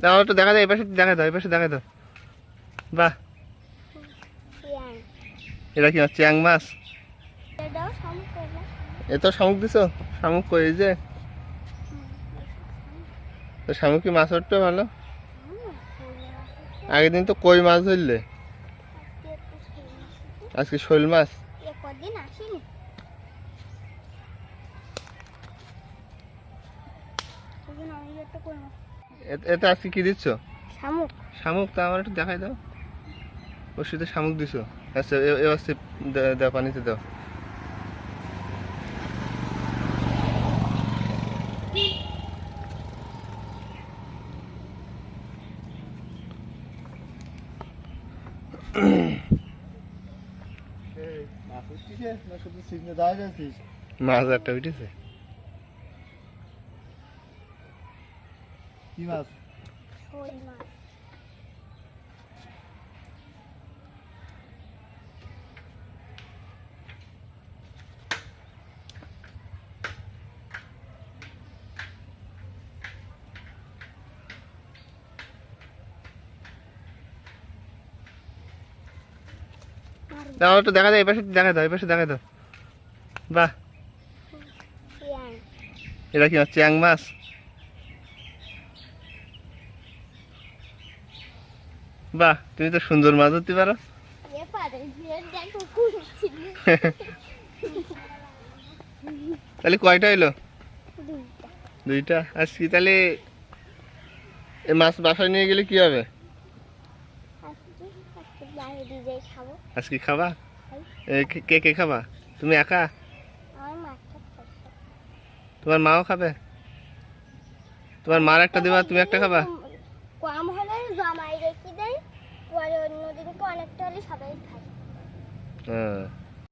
দাও একটু দেখা দাও, এই পাশে দেখা দাও, এই পাশে দেখা দাও। বাহ, এটা কি চ্যাং মাছ? এ তো শামুক দিছো? শামুক কই যে? তো শামুক কি মাছ ধরতে ভালো? আগের দিন তো কই মাছ ধরলে, আজকে শোল মাছ। এতে আজকে কি দিচ্ছ? শামুক। শামুক? তা আমার একটু দেখাই দাও। ওষুধে শামুক দিছো? আচ্ছা, এবার দাও, পানিতে দাও। মাছ একটা উঠেছে। কি মাছ? শোল মাছ। দাও একটু দেখা দাও, এই পাশে দেখা দাও, এই পাশে দেখা দাও। বাহ, এটা কি চ্যাং মাছ? বাহ, তুমি তো সুন্দর মাছ ধরতে পারো। তাহলে কয়টা এলো? দুইটা। আজকে তাহলে এই মাছ বাসায় নিয়ে গেলে কি হবে? আজকে খাবা? কে কে খাবা? তুমি একা? তোমার মাও খাবে? তোমার মার একটা দিবা, তুমি একটা খাবা? কম হলে জমাই রেখে দেয়, পরে অন্য দিনকে অনেকটা হলে সবাই খায়। হ্যাঁ।